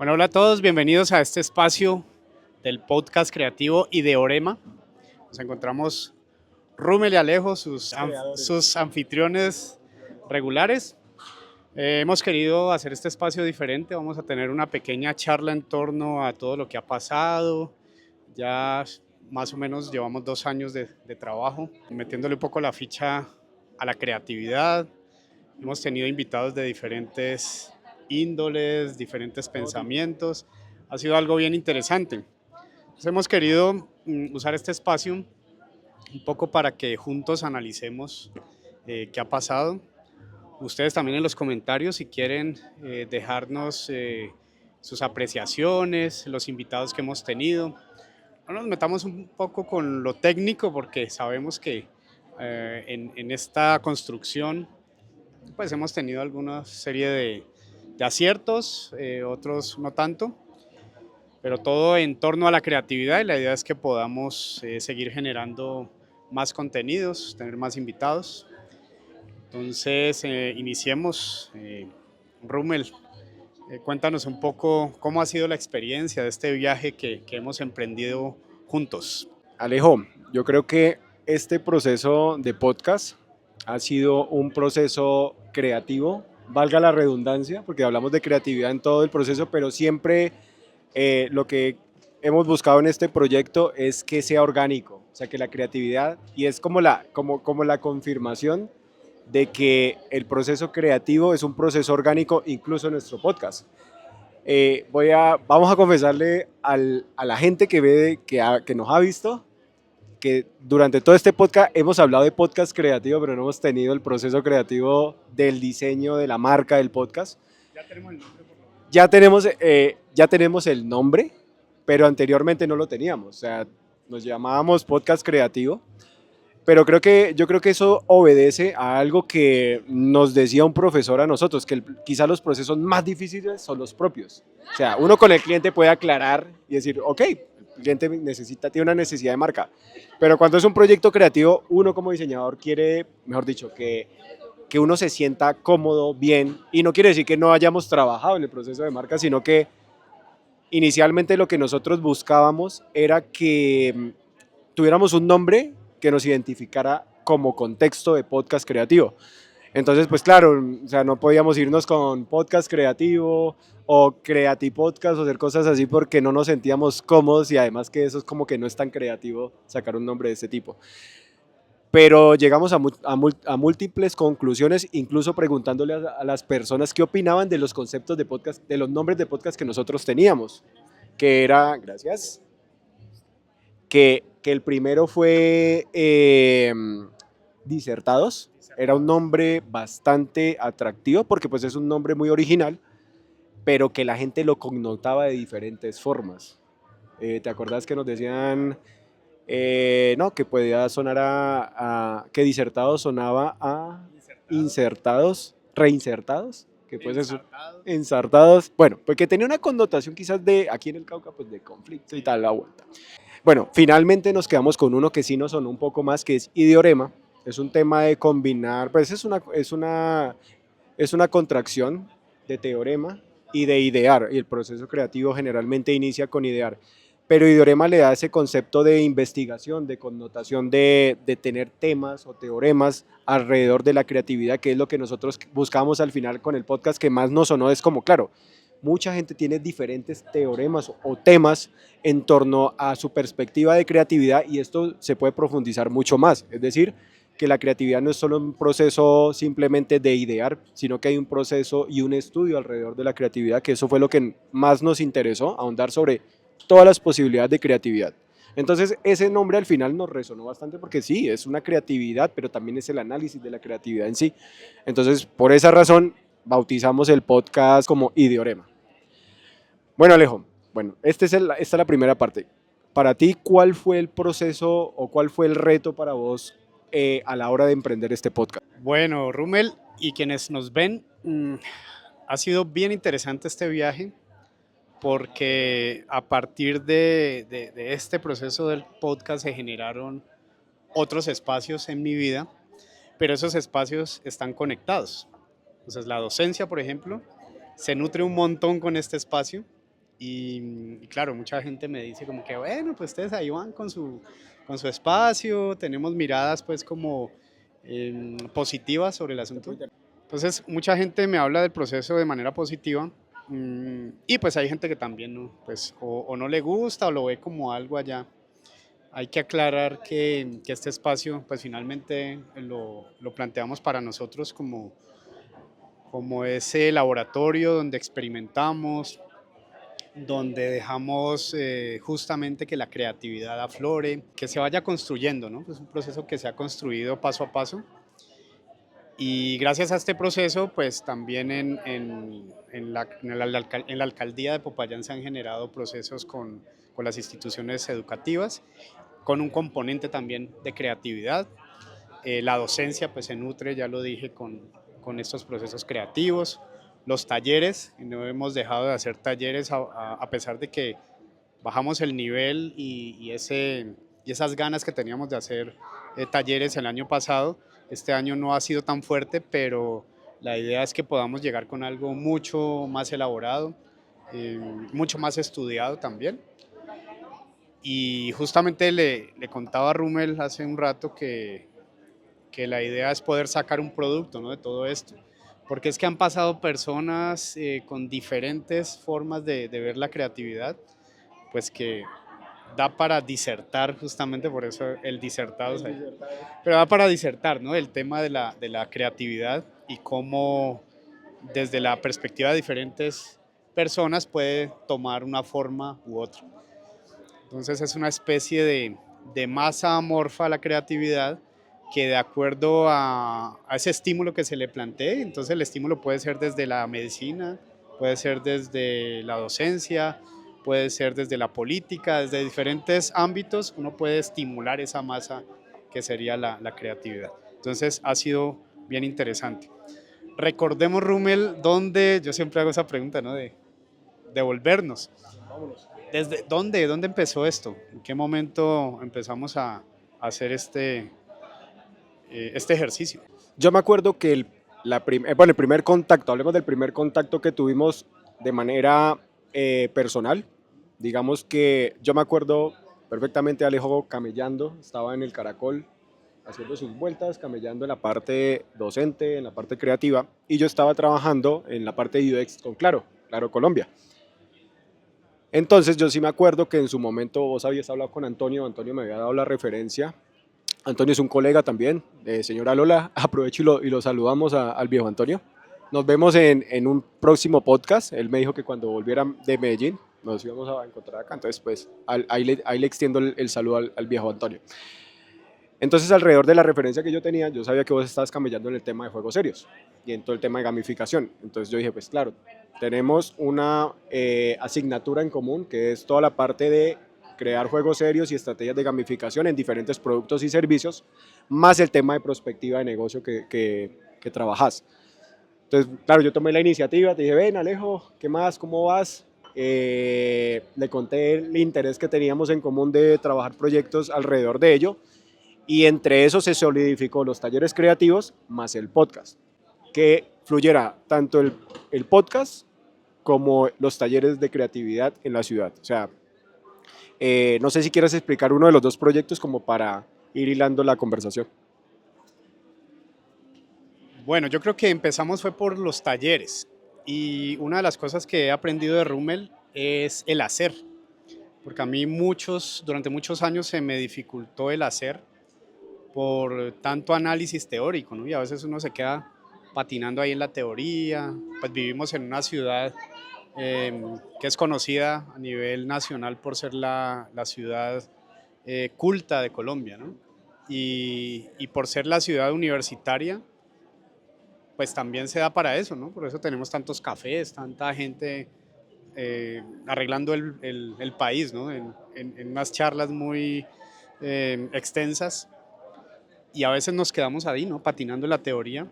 Bueno, hola a todos, bienvenidos a este espacio del podcast creativo Ideorema. Nos encontramos Rummel y Alejo, sus anfitriones regulares. Hemos querido hacer este espacio diferente, vamos a tener una pequeña charla en torno a todo lo que ha pasado. Ya más o menos llevamos 2 años de trabajo, metiéndole un poco la ficha a la creatividad. Hemos tenido invitados de diferentes índoles, diferentes pensamientos. Ha sido algo bien interesante. Entonces hemos querido usar este espacio un poco para que juntos analicemos qué ha pasado. Ustedes también en los comentarios, si quieren dejarnos sus apreciaciones, los invitados que hemos tenido. No nos metamos un poco con lo técnico porque sabemos que en esta construcción pues hemos tenido alguna serie de aciertos, otros no tanto, pero todo en torno a la creatividad y la idea es que podamos seguir generando más contenidos, tener más invitados. Entonces, iniciemos. Rummel, cuéntanos un poco cómo ha sido la experiencia de este viaje que hemos emprendido juntos. Alejo, yo creo que este proceso de podcast ha sido un proceso creativo, valga la redundancia, porque hablamos de creatividad en todo el proceso, pero siempre lo que hemos buscado en este proyecto es que sea orgánico, o sea, que la creatividad, y es como la confirmación de que el proceso creativo es un proceso orgánico, incluso en nuestro podcast. Vamos a confesarle a la gente que ve, que nos ha visto, que durante todo este podcast hemos hablado de podcast creativo, pero no hemos tenido el proceso creativo del diseño de la marca del podcast. Ya tenemos el nombre por lo menos. Ya tenemos el nombre, pero anteriormente no lo teníamos. O sea, nos llamábamos podcast creativo, pero yo creo que eso obedece a algo que nos decía un profesor a nosotros, que quizá los procesos más difíciles son los propios. O sea, uno con el cliente puede aclarar y decir, ok, el cliente tiene una necesidad de marca, pero cuando es un proyecto creativo, uno como diseñador quiere, mejor dicho, que uno se sienta cómodo, bien, y no quiere decir que no hayamos trabajado en el proceso de marca, sino que inicialmente lo que nosotros buscábamos era que tuviéramos un nombre que nos identificara como contexto de podcast creativo. Entonces, pues claro, o sea, no podíamos irnos con podcast creativo o creatipodcast o hacer cosas así porque no nos sentíamos cómodos y además que eso es como que no es tan creativo sacar un nombre de este tipo. Pero llegamos a múltiples conclusiones, incluso preguntándole a las personas qué opinaban de los conceptos de podcast, de los nombres de podcast que nosotros teníamos, que era, gracias, que el primero fue Disertados. Era un nombre bastante atractivo porque pues es un nombre muy original, pero que la gente lo connotaba de diferentes formas. ¿Te acordás que nos decían, no, que podía sonar que Disertados sonaba a insertados, reinsertados? Que pues eso, ensartados, bueno, pues que tenía una connotación quizás de, aquí en el Cauca, pues de conflicto y tal, la vuelta. Bueno, finalmente nos quedamos con uno que sí nos sonó un poco más, que es ideorema. Es un tema de combinar, pues es una contracción de teorema y de idear, y el proceso creativo generalmente inicia con idear. Pero ideorema le da ese concepto de investigación, de connotación de tener temas o teoremas alrededor de la creatividad, que es lo que nosotros buscamos al final con el podcast, que más nos sonó, es como, claro, mucha gente tiene diferentes teoremas o temas en torno a su perspectiva de creatividad y esto se puede profundizar mucho más. Es decir, que la creatividad no es solo un proceso simplemente de idear, sino que hay un proceso y un estudio alrededor de la creatividad, que eso fue lo que más nos interesó, ahondar sobre todas las posibilidades de creatividad. Entonces, ese nombre al final nos resonó bastante porque sí, es una creatividad, pero también es el análisis de la creatividad en sí. Entonces, por esa razón, bautizamos el podcast como Ideorema. Bueno, Alejo, bueno, esta es la primera parte. Para ti, ¿cuál fue el proceso o cuál fue el reto para vos a la hora de emprender este podcast? Bueno, Rummel y quienes nos ven, ha sido bien interesante este viaje porque a partir de este proceso del podcast se generaron otros espacios en mi vida, pero esos espacios están conectados. Entonces la docencia, por ejemplo, se nutre un montón con este espacio. Y claro, mucha gente me dice como que, bueno, pues ustedes ahí van con su espacio, tenemos miradas pues como positivas sobre el asunto. Entonces, mucha gente me habla del proceso de manera positiva y pues hay gente que también no, pues, o no le gusta o lo ve como algo allá. Hay que aclarar que este espacio pues finalmente lo planteamos para nosotros como ese laboratorio donde experimentamos, donde dejamos justamente que la creatividad aflore, que se vaya construyendo, ¿no? Es un proceso que se ha construido paso a paso y gracias a este proceso, pues también en la alcaldía de Popayán se han generado procesos con las instituciones educativas, con un componente también de creatividad. La docencia pues se nutre, ya lo dije, con estos procesos creativos. Los talleres, no hemos dejado de hacer talleres a pesar de que bajamos el nivel y esas ganas que teníamos de hacer talleres el año pasado. Este año no ha sido tan fuerte, pero la idea es que podamos llegar con algo mucho más elaborado, mucho más estudiado también. Y justamente le contaba a Rummel hace un rato que la idea es poder sacar un producto, ¿no?, de todo esto. Porque es que han pasado personas con diferentes formas de ver la creatividad, pues que da para disertar, justamente por eso el disertado, o sea, pero da para disertar, ¿no?, el tema de la creatividad y cómo desde la perspectiva de diferentes personas puede tomar una forma u otra. Entonces es una especie de masa amorfa a la creatividad que de acuerdo a ese estímulo que se le plantee, entonces el estímulo puede ser desde la medicina, puede ser desde la docencia, puede ser desde la política, desde diferentes ámbitos, uno puede estimular esa masa que sería la creatividad. Entonces ha sido bien interesante. Recordemos, Rummel, dónde, yo siempre hago esa pregunta, ¿no?, de volvernos. ¿Desde dónde empezó esto? ¿En qué momento empezamos a hacer este ejercicio? Yo me acuerdo que bueno, el primer contacto, hablemos del primer contacto que tuvimos de manera personal. Digamos que yo me acuerdo perfectamente de Alejo camellando, estaba en el Caracol haciendo sus vueltas, camellando en la parte docente, en la parte creativa, y yo estaba trabajando en la parte de UX con Claro Colombia. Entonces yo sí me acuerdo que en su momento vos habías hablado con Antonio, Antonio me había dado la referencia. Antonio es un colega también, señora Lola, aprovecho y lo saludamos al viejo Antonio. Nos vemos en un próximo podcast, él me dijo que cuando volviera de Medellín nos íbamos a encontrar acá, entonces pues ahí le extiendo el saludo al viejo Antonio. Entonces alrededor de la referencia que yo tenía, yo sabía que vos estabas camellando en el tema de juegos serios y en todo el tema de gamificación, entonces yo dije pues claro, tenemos una asignatura en común que es toda la parte de crear juegos serios y estrategias de gamificación en diferentes productos y servicios, más el tema de prospectiva de negocio que trabajas. Entonces, claro, yo tomé la iniciativa, te dije, ven Alejo, ¿qué más? ¿Cómo vas? Le conté el interés que teníamos en común de trabajar proyectos alrededor de ello y entre eso se solidificó los talleres creativos más el podcast, que fluyera tanto el podcast como los talleres de creatividad en la ciudad. O sea, no sé si quieres explicar uno de los dos proyectos como para ir hilando la conversación. Bueno, yo creo que empezamos fue por los talleres y una de las cosas que he aprendido de Rummel es el hacer, porque a mí durante muchos años se me dificultó el hacer por tanto análisis teórico, ¿no? Y a veces uno se queda patinando ahí en la teoría, pues vivimos en una ciudad que es conocida a nivel nacional por ser la ciudad culta de Colombia, ¿no? Y por ser la ciudad universitaria, pues también se da para eso, ¿no? Por eso tenemos tantos cafés, tanta gente arreglando el país, ¿no? En unas charlas muy extensas y a veces nos quedamos ahí, ¿no?, patinando en la teoría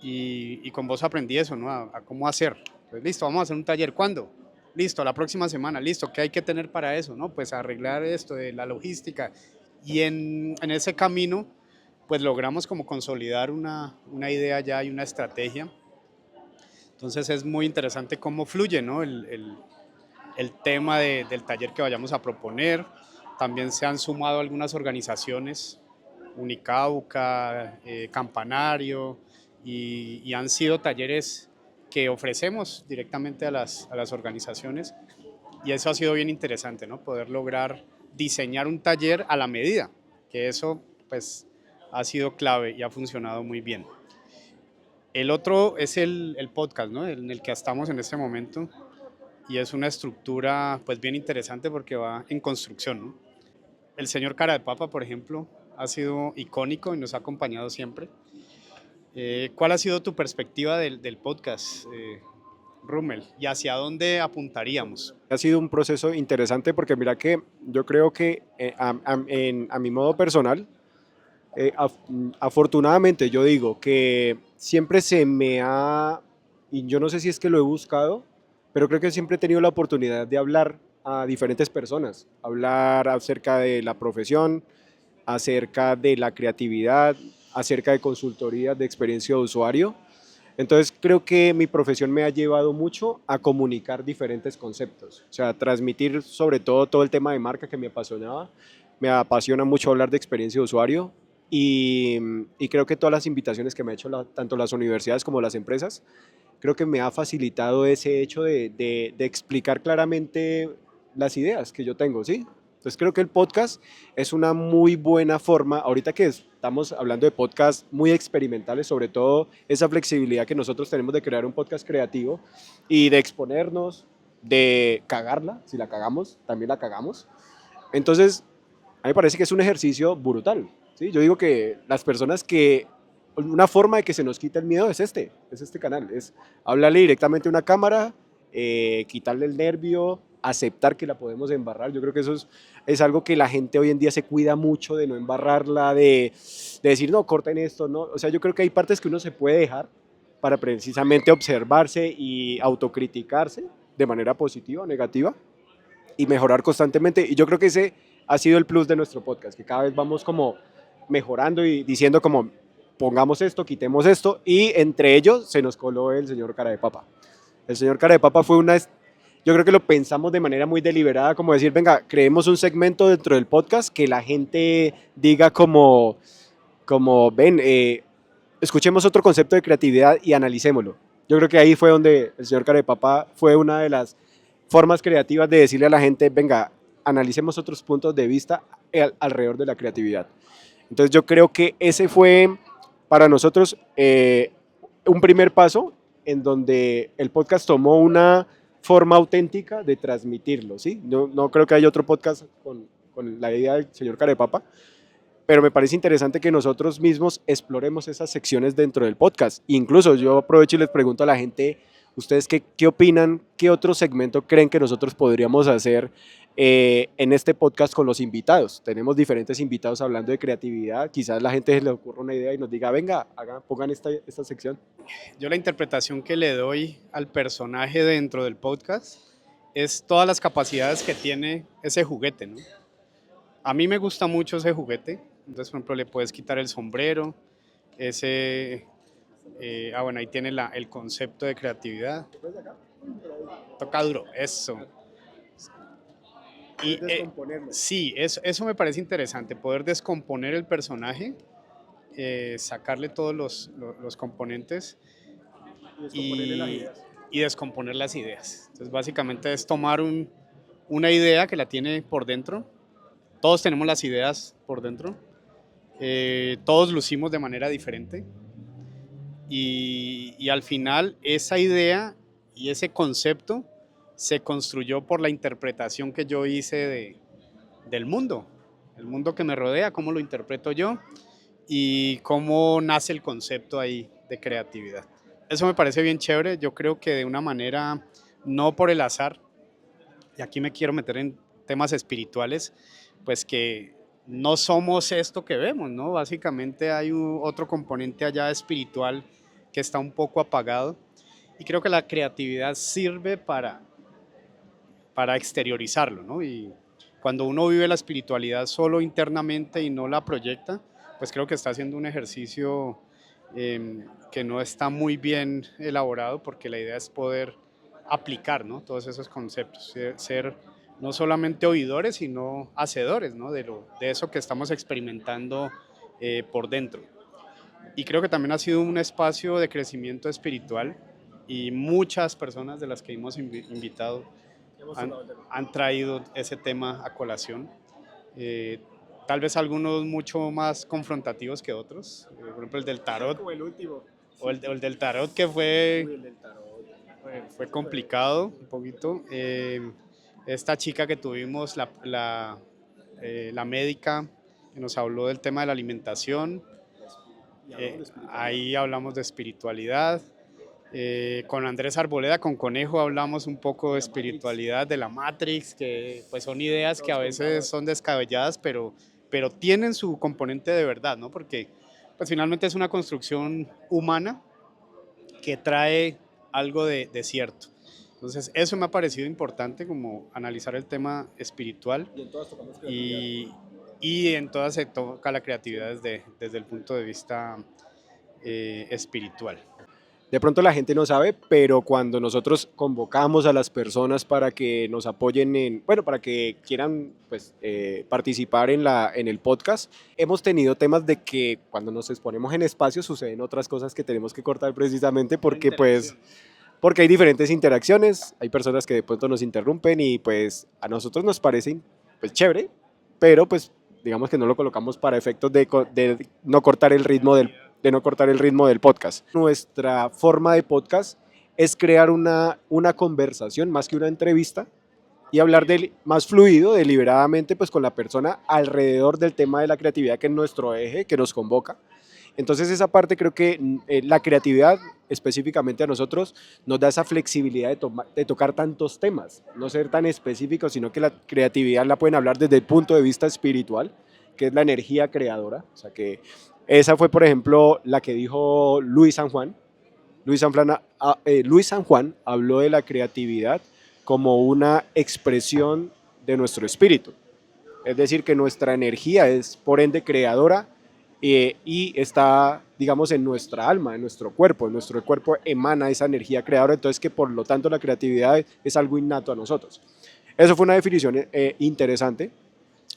y con vos aprendí eso, ¿no?, a cómo hacer. Pues listo, vamos a hacer un taller, ¿cuándo? Listo, la próxima semana, listo, ¿qué hay que tener para eso? No, pues arreglar esto de la logística y en ese camino pues logramos como consolidar una idea ya y una estrategia. Entonces es muy interesante cómo fluye, ¿no?, el tema del taller que vayamos a proponer. También se han sumado algunas organizaciones, Unicauca, Campanario, y han sido talleres que ofrecemos directamente a las organizaciones, y eso ha sido bien interesante, ¿no? Poder lograr diseñar un taller a la medida, que eso pues ha sido clave y ha funcionado muy bien. El otro es el podcast, ¿no? En el que estamos en este momento, y es una estructura pues bien interesante porque va en construcción, ¿no? El señor Cara de Papa, por ejemplo, ha sido icónico y nos ha acompañado siempre. ¿Cuál ha sido tu perspectiva del podcast, Rummel? ¿Y hacia dónde apuntaríamos? Ha sido un proceso interesante porque mira que yo creo que a mi modo personal, afortunadamente yo digo que siempre se me ha, y yo no sé si es que lo he buscado, pero creo que siempre he tenido la oportunidad de hablar a diferentes personas, hablar acerca de la profesión, acerca de la creatividad, acerca de consultoría, de experiencia de usuario. Entonces creo que mi profesión me ha llevado mucho a comunicar diferentes conceptos, o sea, transmitir sobre todo el tema de marca que me apasionaba. Me apasiona mucho hablar de experiencia de usuario y creo que todas las invitaciones que me ha hecho tanto las universidades como las empresas, creo que me ha facilitado ese hecho de explicar claramente las ideas que yo tengo, ¿sí? Entonces creo que el podcast es una muy buena forma, ahorita que estamos hablando de podcasts muy experimentales, sobre todo esa flexibilidad que nosotros tenemos de crear un podcast creativo y de exponernos, de cagarla, si la cagamos, también la cagamos. Entonces, a mí me parece que es un ejercicio brutal, ¿sí? Yo digo que las personas que una forma de que se nos quite el miedo es este canal, es hablarle directamente a una cámara, quitarle el nervio, aceptar que la podemos embarrar. Yo creo que eso es algo que la gente hoy en día se cuida mucho de no embarrarla, de decir, no, corten esto, no. O sea, yo creo que hay partes que uno se puede dejar para precisamente observarse y autocriticarse de manera positiva o negativa y mejorar constantemente. Y yo creo que ese ha sido el plus de nuestro podcast, que cada vez vamos como mejorando y diciendo como pongamos esto, quitemos esto, y entre ellos se nos coló el señor Cara de Papa. El señor Cara de Papa fue yo creo que lo pensamos de manera muy deliberada, como decir, venga, creemos un segmento dentro del podcast que la gente diga como ven, escuchemos otro concepto de creatividad y analicémoslo. Yo creo que ahí fue donde el señor Cara de Papa fue una de las formas creativas de decirle a la gente, venga, analicemos otros puntos de vista alrededor de la creatividad. Entonces yo creo que ese fue para nosotros un primer paso en donde el podcast tomó una forma auténtica de transmitirlo, ¿sí? No creo que haya otro podcast con la idea del señor Carepapa, pero me parece interesante que nosotros mismos exploremos esas secciones dentro del podcast. Incluso yo aprovecho y les pregunto a la gente, ¿ustedes qué opinan? ¿Qué otro segmento creen que nosotros podríamos hacer en este podcast con los invitados? Tenemos diferentes invitados hablando de creatividad. Quizás la gente se le ocurra una idea y nos diga, venga, pongan esta sección. Yo la interpretación que le doy al personaje dentro del podcast es todas las capacidades que tiene ese juguete, ¿no? A mí me gusta mucho ese juguete. Entonces, por ejemplo, le puedes quitar el sombrero, bueno, ahí tiene el concepto de creatividad. Toca duro, eso. Y, sí, eso me parece interesante, poder descomponer el personaje, sacarle todos los componentes y descomponer las ideas. Entonces, básicamente es tomar una idea que la tiene por dentro. Todos tenemos las ideas por dentro. Todos lucimos de manera diferente. Y al final, esa idea y ese concepto se construyó por la interpretación que yo hice del mundo, el mundo que me rodea, cómo lo interpreto yo y cómo nace el concepto ahí de creatividad. Eso me parece bien chévere. Yo creo que de una manera, no por el azar, y aquí me quiero meter en temas espirituales, pues que no somos esto que vemos, ¿no? Básicamente hay otro componente allá espiritual que está un poco apagado, y creo que la creatividad sirve para exteriorizarlo, ¿no? Y cuando uno vive la espiritualidad solo internamente y no la proyecta, pues creo que está haciendo un ejercicio que no está muy bien elaborado, porque la idea es poder aplicar, ¿no? Todos esos conceptos, ser no solamente oidores, sino hacedores, ¿no? De eso que estamos experimentando por dentro. Y creo que también ha sido un espacio de crecimiento espiritual y muchas personas de las que hemos invitado han traído ese tema a colación. Eh, Tal vez algunos mucho más confrontativos que otros, por ejemplo el del tarot. Como el último. O el del tarot que fue complicado un poquito. Esta chica que tuvimos, la médica, que nos habló del tema de la alimentación, ahí hablamos de espiritualidad. Con Andrés Arboleda, con Conejo, hablamos un poco de espiritualidad, de la Matrix, que pues son ideas que a veces son descabelladas, pero tienen su componente de verdad, ¿no? Porque pues finalmente es una construcción humana que trae algo de cierto. Entonces eso me ha parecido importante, como analizar el tema espiritual, y en todas se toca la creatividad desde el punto de vista espiritual. De pronto la gente no sabe, pero cuando nosotros convocamos a las personas para que nos apoyen bueno, para que quieran pues, participar en el podcast, hemos tenido temas de que cuando nos exponemos en espacios suceden otras cosas que tenemos que cortar precisamente porque hay diferentes interacciones, hay personas que de pronto nos interrumpen y pues a nosotros nos parecen pues chévere, pero pues digamos que no lo colocamos para efectos de no cortar el ritmo del podcast. Nuestra forma de podcast es crear una conversación más que una entrevista y hablar más fluido, deliberadamente, pues con la persona alrededor del tema de la creatividad, que es nuestro eje, que nos convoca. Entonces esa parte creo que la creatividad específicamente a nosotros nos da esa flexibilidad de tocar tantos temas, no ser tan específicos, sino que la creatividad la pueden hablar desde el punto de vista espiritual, que es la energía creadora. O sea que esa fue, por ejemplo, la que dijo Luis San Juan. Luis San Juan habló de la creatividad como una expresión de nuestro espíritu. Es decir, que nuestra energía es por ende creadora y está, digamos, en nuestra alma, en nuestro cuerpo. En nuestro cuerpo emana esa energía creadora, entonces que por lo tanto la creatividad es algo innato a nosotros. Eso fue una definición interesante,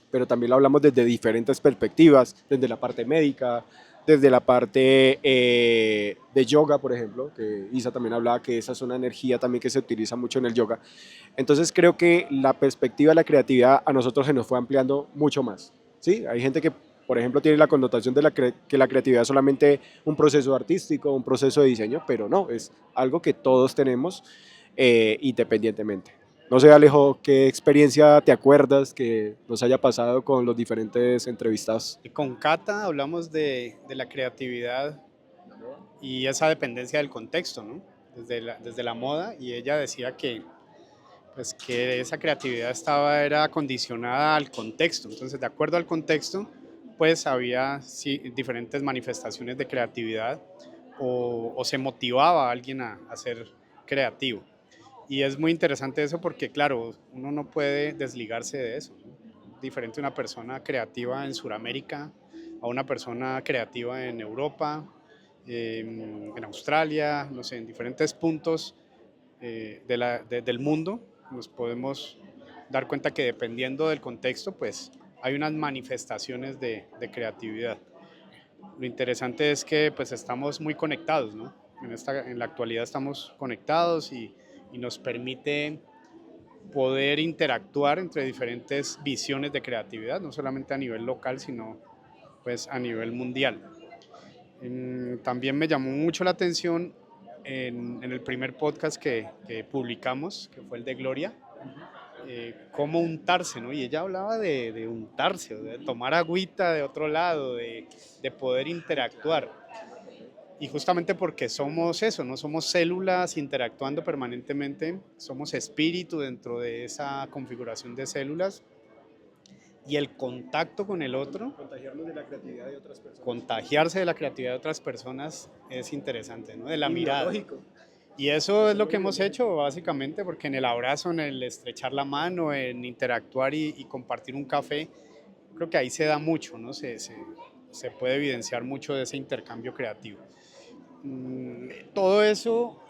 pero también lo hablamos desde diferentes perspectivas, desde la parte médica, desde la parte de yoga, por ejemplo, que Isa también hablaba que esa es una energía también que se utiliza mucho en el yoga. Entonces creo que la perspectiva de la creatividad a nosotros se nos fue ampliando mucho más. ¿Sí? Hay gente que, por ejemplo, tiene la connotación de que la creatividad es solamente un proceso artístico, un proceso de diseño, pero no, es algo que todos tenemos independientemente. No sé, Alejo, ¿qué experiencia te acuerdas que nos haya pasado con los diferentes entrevistados? Con Cata hablamos de la creatividad y esa dependencia del contexto, ¿no? Desde la moda, y ella decía que, pues, que esa creatividad era condicionada al contexto. Entonces, de acuerdo al contexto, pues había diferentes manifestaciones de creatividad, o se motivaba a alguien a ser creativo. Y es muy interesante eso porque, claro, uno no puede desligarse de eso, ¿no? Diferente una persona creativa en Sudamérica a una persona creativa en Europa, en Australia, no sé, en diferentes puntos del mundo. Nos podemos dar cuenta que dependiendo del contexto, pues hay unas manifestaciones de creatividad. Lo interesante es que pues estamos muy conectados, ¿no? En la actualidad estamos conectados y nos permite poder interactuar entre diferentes visiones de creatividad, no solamente a nivel local, sino pues a nivel mundial. También me llamó mucho la atención en el primer podcast que publicamos, que fue el de Gloria, cómo untarse, ¿no? Y ella hablaba de untarse, de tomar agüita de otro lado, de poder interactuar. Y justamente porque somos eso, no somos células interactuando permanentemente, somos espíritu dentro de esa configuración de células, y el contacto con el otro, Contagiarnos de la creatividad de otras personas. contagiarse de la creatividad de otras personas es interesante, ¿no? De la mirada. Y eso es lo que hemos hecho básicamente, porque en el abrazo, en el estrechar la mano, en interactuar y compartir un café, creo que ahí se da mucho, ¿no? Se puede evidenciar mucho de ese intercambio creativo. Todo eso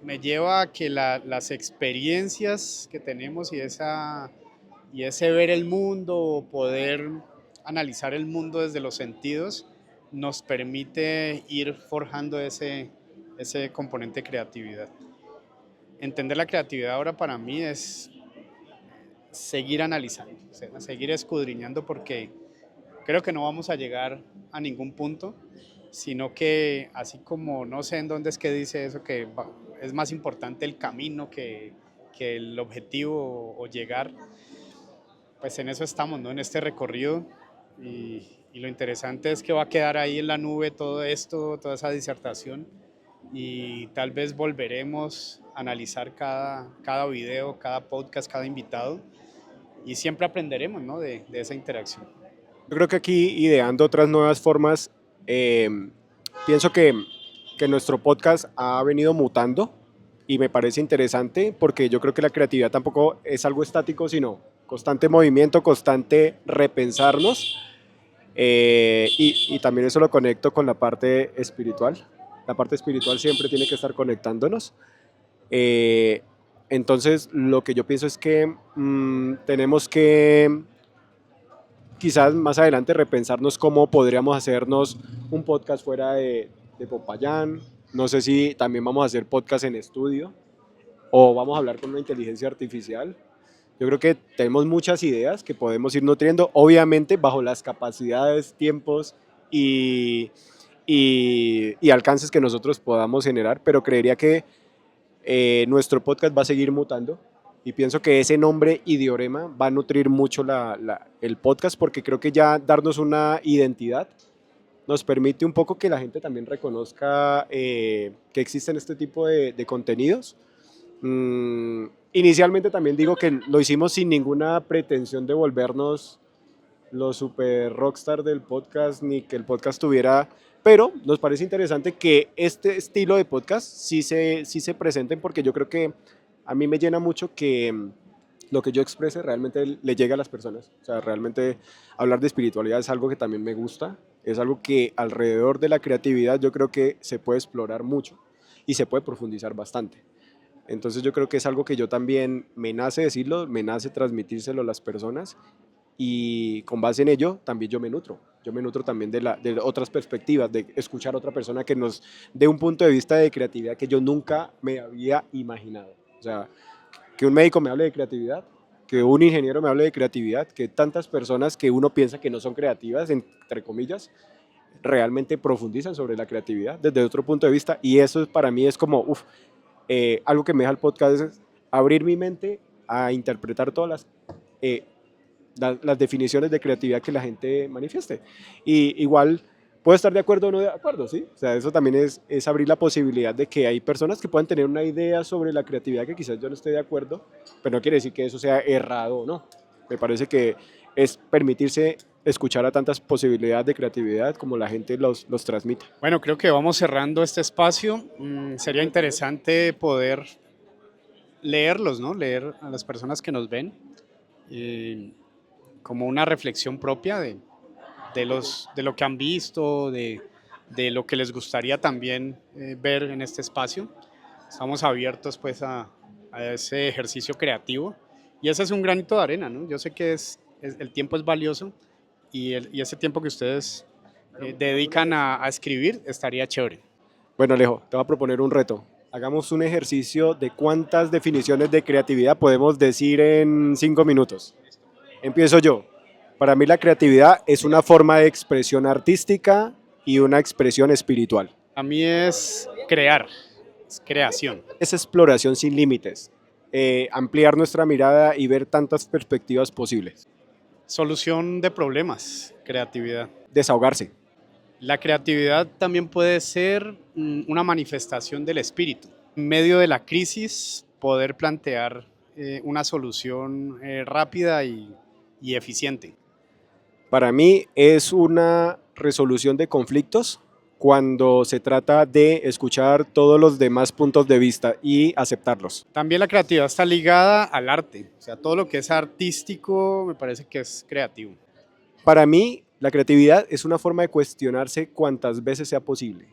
me lleva a que las experiencias que tenemos y ese ver el mundo, poder analizar el mundo desde los sentidos, nos permite ir forjando ese componente de creatividad. Entender la creatividad ahora para mí es seguir analizando, seguir escudriñando, porque creo que no vamos a llegar a ningún punto, sino que así como no sé en dónde es que dice eso, que es más importante el camino que el objetivo o llegar, pues en eso estamos, ¿no? En este recorrido, y lo interesante es que va a quedar ahí en la nube todo esto, toda esa disertación, y tal vez volveremos a analizar cada video, cada podcast, cada invitado, y siempre aprenderemos, ¿no? De esa interacción. Yo creo que aquí, ideando otras nuevas formas, eh, pienso que nuestro podcast ha venido mutando y me parece interesante porque yo creo que la creatividad tampoco es algo estático, sino constante movimiento, constante repensarnos, y también eso lo conecto con la parte espiritual. La parte espiritual siempre tiene que estar conectándonos. Eh, entonces, lo que yo pienso es que tenemos que quizás más adelante repensarnos cómo podríamos hacernos un podcast fuera de Popayán. No sé si también vamos a hacer podcast en estudio o vamos a hablar con una inteligencia artificial. Yo creo que tenemos muchas ideas que podemos ir nutriendo, obviamente bajo las capacidades, tiempos y alcances que nosotros podamos generar, pero creería que nuestro podcast va a seguir mutando y pienso que ese nombre Idiorema va a nutrir mucho el podcast porque creo que ya darnos una identidad nos permite un poco que la gente también reconozca que existen este tipo de contenidos. Inicialmente también digo que lo hicimos sin ninguna pretensión de volvernos los super rockstar del podcast ni que el podcast tuviera, pero nos parece interesante que este estilo de podcast sí se presenten porque yo creo que a mí me llena mucho que lo que yo exprese realmente le llegue a las personas. O sea, realmente hablar de espiritualidad es algo que también me gusta, es algo que alrededor de la creatividad yo creo que se puede explorar mucho y se puede profundizar bastante. Entonces yo creo que es algo que yo también me nace decirlo, me nace transmitírselo a las personas y con base en ello también yo me nutro. Yo me nutro también de otras perspectivas, de escuchar a otra persona que nos dé un punto de vista de creatividad que yo nunca me había imaginado. O sea, que un médico me hable de creatividad, que un ingeniero me hable de creatividad, que tantas personas que uno piensa que no son creativas, entre comillas, realmente profundizan sobre la creatividad desde otro punto de vista y eso para mí es como, algo que me deja el podcast es abrir mi mente a interpretar todas eh, las definiciones de creatividad que la gente manifieste. Y igual puedo estar de acuerdo o no de acuerdo, ¿sí? O sea, eso también es abrir la posibilidad de que hay personas que puedan tener una idea sobre la creatividad que quizás yo no esté de acuerdo, pero no quiere decir que eso sea errado o no. Me parece que es permitirse escuchar a tantas posibilidades de creatividad como la gente los transmite. Bueno, creo que vamos cerrando este espacio. Sería interesante poder leerlos, ¿no? Leer a las personas que nos ven, como una reflexión propia de lo que han visto, de lo que les gustaría también ver en este espacio. Estamos abiertos pues a ese ejercicio creativo y ese es un granito de arena, ¿no? Yo sé que el tiempo es valioso y ese tiempo que ustedes dedican a escribir estaría chévere. Bueno, Alejo, te voy a proponer un reto. Hagamos un ejercicio de cuántas definiciones de creatividad podemos decir en 5 minutos. Empiezo yo. Para mí la creatividad es una forma de expresión artística y una expresión espiritual. A mí es crear, es creación. Es exploración sin límites, ampliar nuestra mirada y ver tantas perspectivas posibles. Solución de problemas, creatividad. Desahogarse. La creatividad también puede ser una manifestación del espíritu. En medio de la crisis, poder plantear una solución rápida y eficiente. Para mí es una resolución de conflictos cuando se trata de escuchar todos los demás puntos de vista y aceptarlos. También la creatividad está ligada al arte, o sea, todo lo que es artístico me parece que es creativo. Para mí, la creatividad es una forma de cuestionarse cuantas veces sea posible.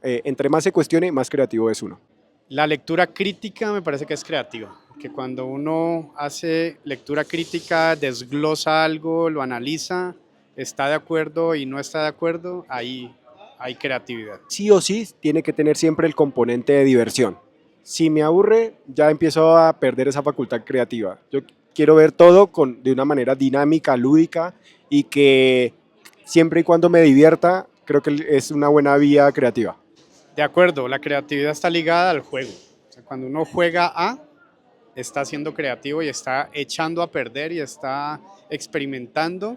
Entre más se cuestione, más creativo es uno. La lectura crítica me parece que es creativa, que cuando uno hace lectura crítica, desglosa algo, lo analiza, está de acuerdo y no está de acuerdo, ahí hay creatividad. Sí o sí tiene que tener siempre el componente de diversión. Si me aburre, ya empiezo a perder esa facultad creativa. Yo quiero ver todo de una manera dinámica, lúdica y que siempre y cuando me divierta, creo que es una buena vía creativa. De acuerdo, la creatividad está ligada al juego. O sea, cuando uno juega está siendo creativo y está echando a perder y está experimentando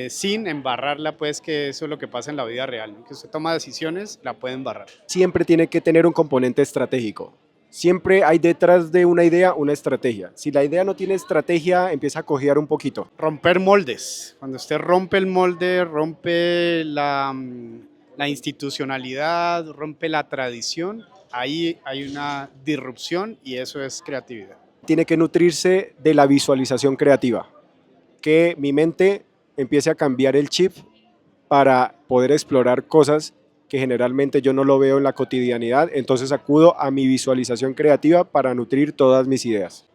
sin embarrarla, pues que eso es lo que pasa en la vida real, ¿no? Que usted toma decisiones, la puede embarrar. Siempre tiene que tener un componente estratégico. Siempre hay detrás de una idea una estrategia. Si la idea no tiene estrategia, empieza a cojear un poquito. Romper moldes. Cuando usted rompe el molde, rompe la institucionalidad, rompe la tradición, ahí hay una disrupción y eso es creatividad. Tiene que nutrirse de la visualización creativa. Que mi mente empiece a cambiar el chip para poder explorar cosas que generalmente yo no lo veo en la cotidianidad, entonces acudo a mi visualización creativa para nutrir todas mis ideas.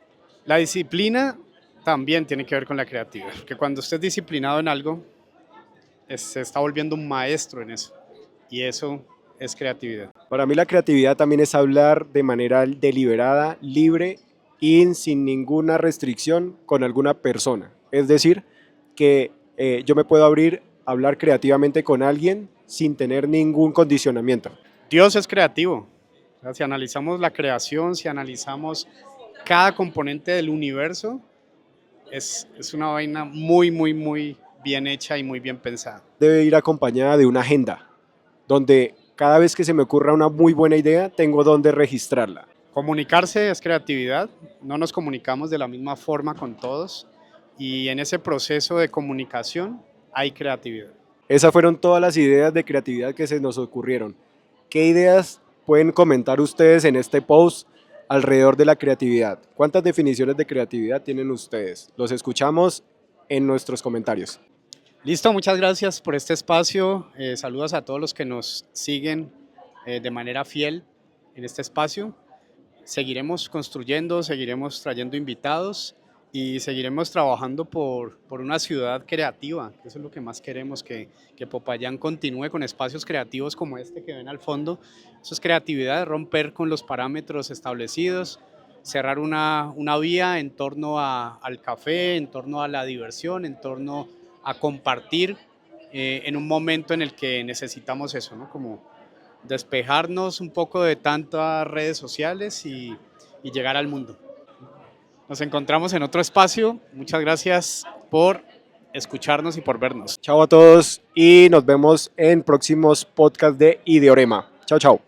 La disciplina también tiene que ver con la creatividad, porque cuando usted es disciplinado en algo, se está volviendo un maestro en eso, y eso es creatividad. Para mí la creatividad también es hablar de manera deliberada, libre y sin ninguna restricción con alguna persona. Es decir, que yo me puedo hablar creativamente con alguien sin tener ningún condicionamiento. Dios es creativo. O sea, si analizamos la creación, si analizamos cada componente del universo, es una vaina muy, muy, muy bien hecha y muy bien pensada. Debe ir acompañada de una agenda, donde cada vez que se me ocurra una muy buena idea, tengo donde registrarla. Comunicarse es creatividad, no nos comunicamos de la misma forma con todos y en ese proceso de comunicación hay creatividad. Esas fueron todas las ideas de creatividad que se nos ocurrieron. ¿Qué ideas pueden comentar ustedes en este post alrededor de la creatividad? ¿Cuántas definiciones de creatividad tienen ustedes? Los escuchamos en nuestros comentarios. Listo, muchas gracias por este espacio. Saludos a todos los que nos siguen de manera fiel en este espacio. Seguiremos construyendo, seguiremos trayendo invitados y seguiremos trabajando por una ciudad creativa, que eso es lo que más queremos, que Popayán continúe con espacios creativos como este que ven al fondo. Eso es creatividad, romper con los parámetros establecidos, cerrar una vía en torno al café, en torno a la diversión, en torno a compartir en un momento en el que necesitamos eso, ¿no? Como despejarnos un poco de tantas redes sociales y llegar al mundo. Nos encontramos en otro espacio. Muchas gracias por escucharnos y por vernos. Chao a todos y nos vemos en próximos podcasts de Ideorema. Chao, chao.